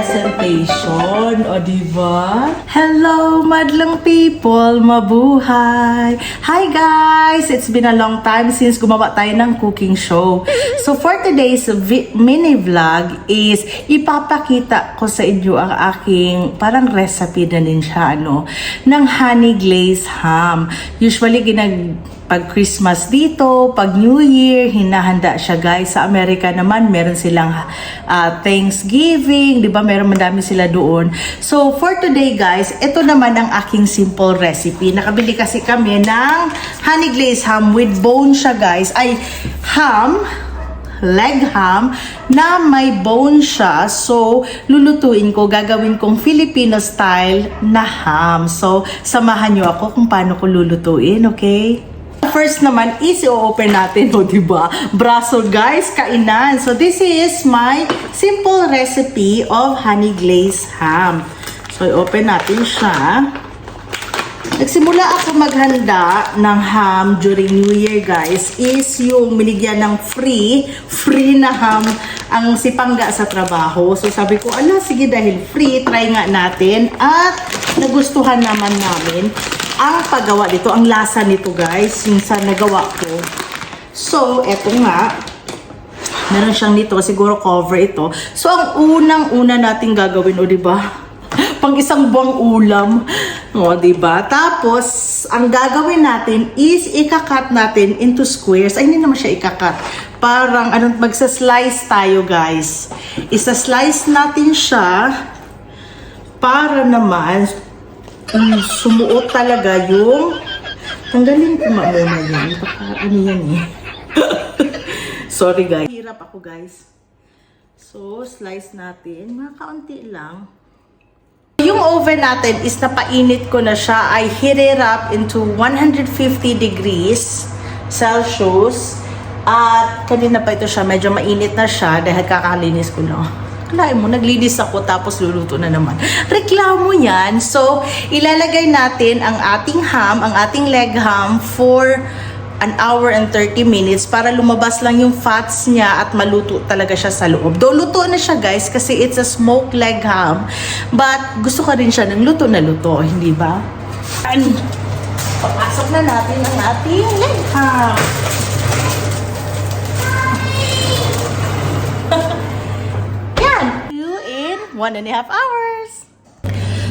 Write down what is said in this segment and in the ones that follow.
presentation, o diba? Hello, madlang people! Mabuhay! Hi guys! It's been a long time since gumawa tayo ng cooking show. So for today's mini vlog is ipapakita ko sa inyo ang aking parang recipe na din siya, ng honey glazed ham. Usually pag Christmas dito, pag New Year, hinahanda siya guys. Sa Amerika naman, meron silang Thanksgiving, di ba? Meron madami sila doon. So, for today guys, ito naman ang aking simple recipe. Nakabili kasi kami ng honey glazed ham with bone siya guys. Ay, leg ham na may bone siya. So, lulutuin ko, gagawin kong Filipino style na ham. So, samahan nyo ako kung paano ko lulutuin, okay? First naman is i-open natin, diba? Braso guys, kainan. So this is my simple recipe of honey glazed ham. So i-open natin siya. Nagsimula ako maghanda ng ham during New Year guys is yung minigyan ng free na ham ang sipangga sa trabaho. So sabi ko, sige dahil free, try nga natin. At nagustuhan naman namin ang paggawa dito, ang lasa nito guys, yung sa nagawa ko. So, eto nga, meron siyang nito, siguro cover ito. So, ang unang-una natin gagawin, diba? Pang isang buwang ulam, diba? Tapos, ang gagawin natin is ikakat natin into squares. Ay, hindi naman siya ikakat. Parang, magsa-slice tayo guys. Isa-slice natin siya para naman sumuot talaga yung tanggalin ko muna yan. Baka yan eh. Sorry guys. Hirap ako guys. So, slice natin. Mga kaunti lang. Yung oven natin is napainit ko na siya. I heat it up into 150 degrees Celsius. At kanina pa ito siya. Medyo mainit na siya dahil kakalinis ko na. Kalahin mo, naglinis ako tapos luluto na naman. Reklamo yan. So, ilalagay natin ang ating ham, ang ating leg ham for an hour and 30 minutes para lumabas lang yung fats niya at maluto talaga siya sa loob. Though luto na siya guys kasi it's a smoked leg ham. But gusto ko rin siya ng luto na luto, hindi ba? And papasok na natin ang ating leg ham. 1.5 hours.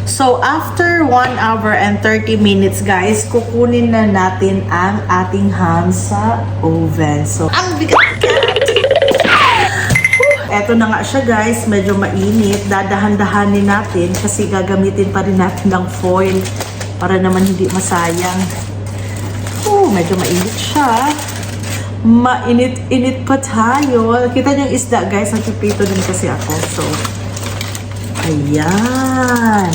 So, after 1 hour and 30 minutes, guys, kukunin na natin ang ating ham sa oven. So, ang bigat! Eto na nga siya, guys. Medyo mainit. Dadahan-dahanin natin kasi gagamitin pa rin natin ng foil para naman hindi masayang. Medyo mainit siya. Mainit-init pa tayo. Kita niyo yung isda, guys. Nagpiprito din kasi ako. So, ayan.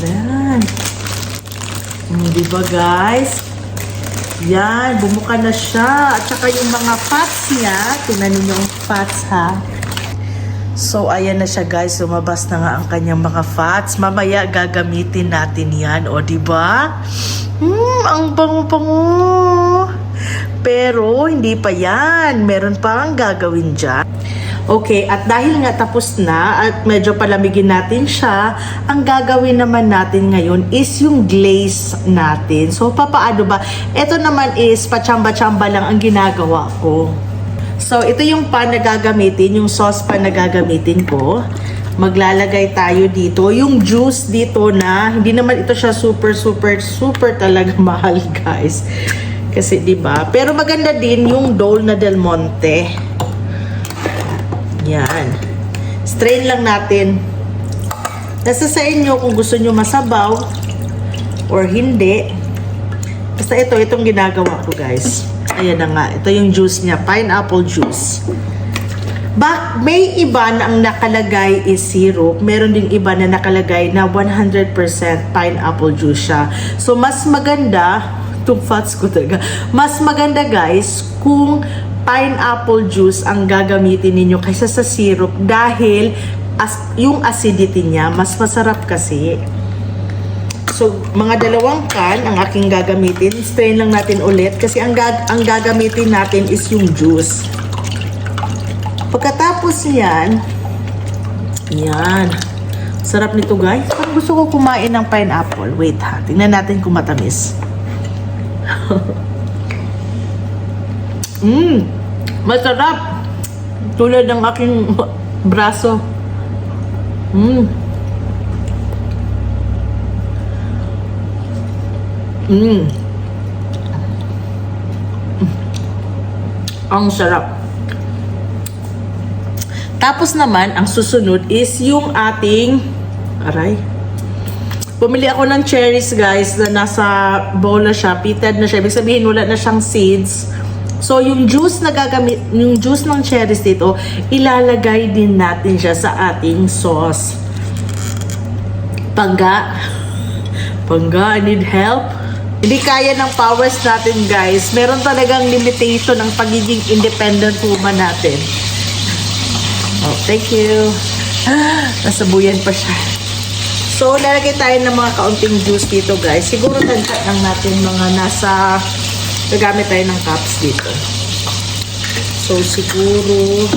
Ayan. Diba guys? Yan. Bumuka na siya. At saka yung mga fats niya. Tingnan ninyo yung fats ha. So ayan na siya guys. Lumabas na nga ang kanyang mga fats. Mamaya gagamitin natin yan. O diba? Ang bango-bango. Pero hindi pa yan. Meron pa ang gagawin dyan. Okay, at dahil nga tapos na at medyo palamigin natin siya, ang gagawin naman natin ngayon is yung glaze natin. So, papaano ba? Ito naman is pachamba-chamba lang ang ginagawa ko. So, ito yung pan na gagamitin, yung saucepan na gagamitin ko. Maglalagay tayo dito. Yung juice dito na, hindi naman ito siya super talaga mahal guys. Kasi, diba? Pero maganda din yung Dole na Del Monte. Yan. Strain lang natin. Nasa sa inyo kung gusto nyo masabaw or hindi. Basta itong ginagawa ko guys. Ayan na nga. Ito yung juice niya. Pineapple juice. May iba na ang nakalagay is syrup. Meron din iba na nakalagay na 100% pineapple juice siya. So, mas maganda, itong fats ko talaga, mas maganda guys kung pineapple juice ang gagamitin ninyo kaysa sa syrup dahil yung acidity niya mas masarap kasi. So, mga 2 can ang aking gagamitin. Strain lang natin ulit kasi ang gagamitin natin is yung juice. Pagkatapos niyan, Yan. Sarap nito, guys. Parang gusto ko kumain ng pineapple. Wait ha. Tingnan natin kung matamis. Masarap. Tulad ng aking braso. Ang sarap. Tapos naman, ang susunod is yung ating bumili ako ng cherries, guys, na nasa bowl na siya. Pitted na siya. Ibig sabihin, wala na siyang seeds. So, yung juice na gagamit, yung juice ng cherries dito, ilalagay din natin siya sa ating sauce. Pangga, I need help. Hindi kaya ng powers natin, guys. Meron talagang limitation ng pagiging independent woman natin. Oh, thank you. Nasabuyan pa siya. So, lalagay tayo ng mga kaunting juice dito, guys. Siguro tagkat lang natin mga nasa, gagamit tayo ng cups dito. So, siguro,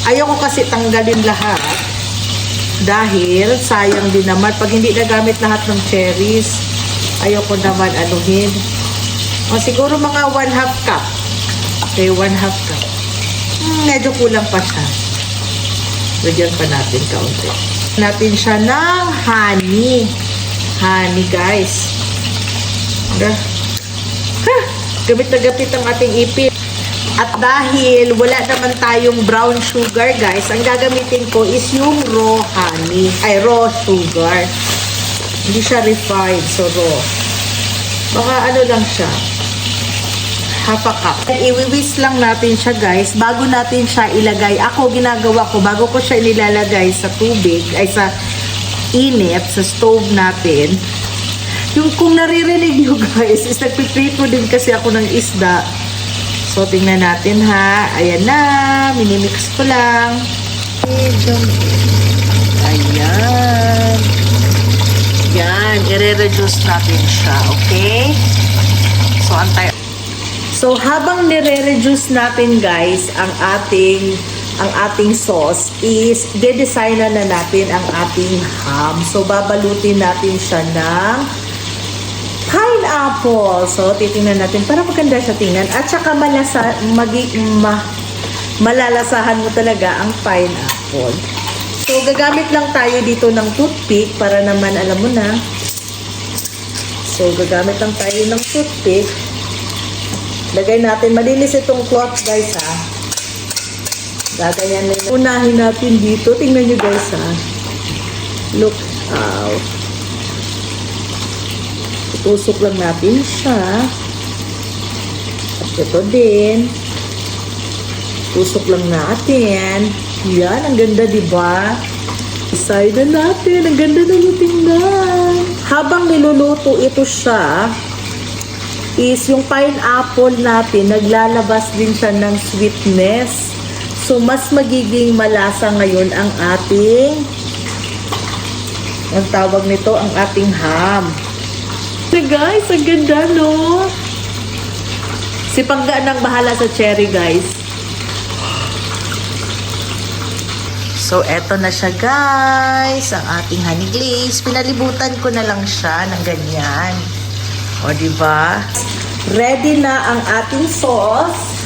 ayoko kasi tanggalin lahat. Dahil, sayang din naman. Pag hindi nagamit lahat ng cherries, ayoko naman anuhin. O, siguro mga 1/2 cup. Okay, 1/2 cup. Medyo kulang pa siya. Lagyan pa natin kaunti. Natin siya ng honey. Honey, guys. Gamit na gamit ang ating ipin. At dahil wala naman tayong brown sugar, guys, ang gagamitin ko is yung raw honey. Ay, raw sugar. Hindi siya refined, so raw. Baka ano lang siya. Half a cup. Iwiwis lang natin siya, guys, bago natin siya ilagay. Ako, ginagawa ko, bago ko siya nilalagay sa tubig, ay sa init, sa stove natin. Yung kung naririnig nyo, guys, is nagpiprito din kasi ako ng isda. So, tingnan natin, ha. Ayan na. Minimix ko lang. Ayan. Yan. I-reduce natin siya, okay? So, antay. So, habang nire-reduce natin, guys, ang ating sauce is de-design na natin ang ating ham. So, babalutin natin siya ng pineapple. So, titingnan natin para maganda siya tingnan. At saka malalasahan mo talaga ang pineapple. So, gagamit lang tayo dito ng toothpick para naman alam mo na. So, gagamit lang tayo ng toothpick. Lagay natin. Malinis itong cloth, guys, ha. Gagayan nila. Unahin natin dito. Tingnan nyo, guys, ha. Look out. Itusok lang natin siya. At ito din. Tusok lang natin. Yan. Ang ganda, diba? Isay na natin. Ang ganda na tingnan. Habang niluluto ito siya, is yung pineapple natin, naglalabas din siya ng sweetness. So, mas magiging malasa ngayon ang ating, ang tawag nito, ang ating ham. So, guys, ang ganda, no? Si Pangga nang bahala sa cherry, guys. So, eto na siya, guys. Ang ating honey glaze. Pinalibutan ko na lang siya ng ganyan. O, diba? Ready na ang ating sauce.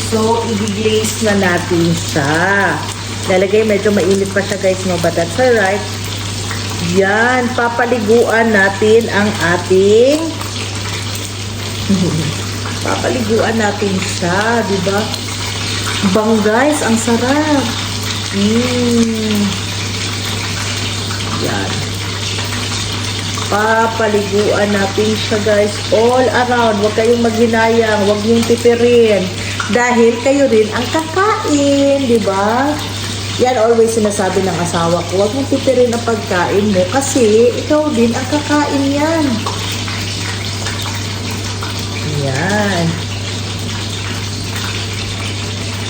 So, i-glaze na natin siya. Lalagay, medyo mainit pa siya, guys, no? But that's alright. Yan. Papaliguan natin ang ating papaliguan natin siya, diba? Bang, guys, ang sarap. Yan. Papaliguan natin siya, guys, all around. Huwag kayong maghinayang, huwag niyong pipirin. Dahil kayo rin ang kakain, di ba? Yan, always sinasabi ng asawa ko, huwag mong pipirin ang pagkain mo kasi ikaw din ang kakain yan. Yan.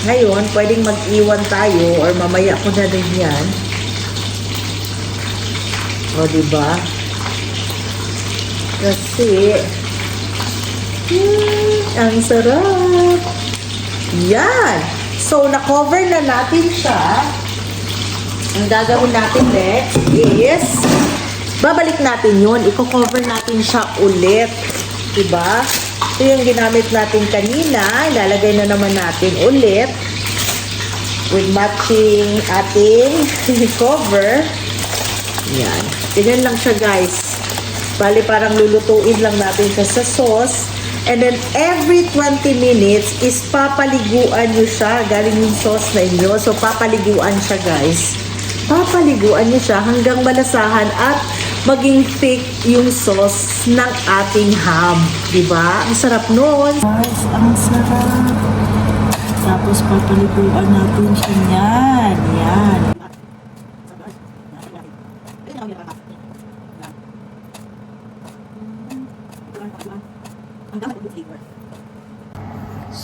Ngayon, pwedeng mag-iwan tayo or mamaya ko na rin yan. O, di ba? Kasi, ang sarap. Yan. So, na-cover na natin siya. Ang gagawin natin next is, babalik natin yun. Iko-cover natin siya ulit. Diba? Ito yung ginamit natin kanina. Ilalagay na naman natin ulit. With matching ating cover. Yan. Ganyan lang siya, guys. Bali, parang lulutuin lang natin siya sa sauce. And then, every 20 minutes is papaliguan nyo siya. Galing yung sauce na inyo. So, papaliguan siya, guys. Papaliguan nyo siya hanggang malasahan at maging thick yung sauce ng ating ham. Diba? Ang sarap nun. Guys, ang sarap. Tapos, papaliguan natin siya yan. Yan.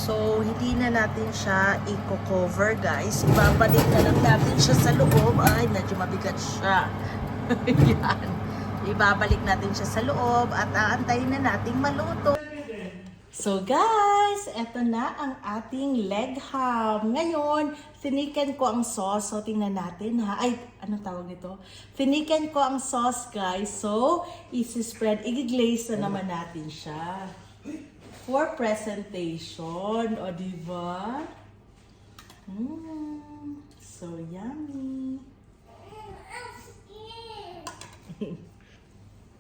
So, hindi na natin siya i-cover, guys. Ibabalik na lang natin siya sa loob. Ay, medyo mabigat siya. Yan. Ibabalik natin siya sa loob at aantayin na nating maluto. So, guys, eto na ang ating leg ham. Ngayon, tinikan ko ang sauce. So, tingnan natin, ha? Ay, anong tawag nito? Tinikan ko ang sauce, guys. So, isi-spread. I-glaze na naman natin siya. For presentation. O, diba? So yummy.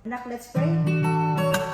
Anak, let's pray.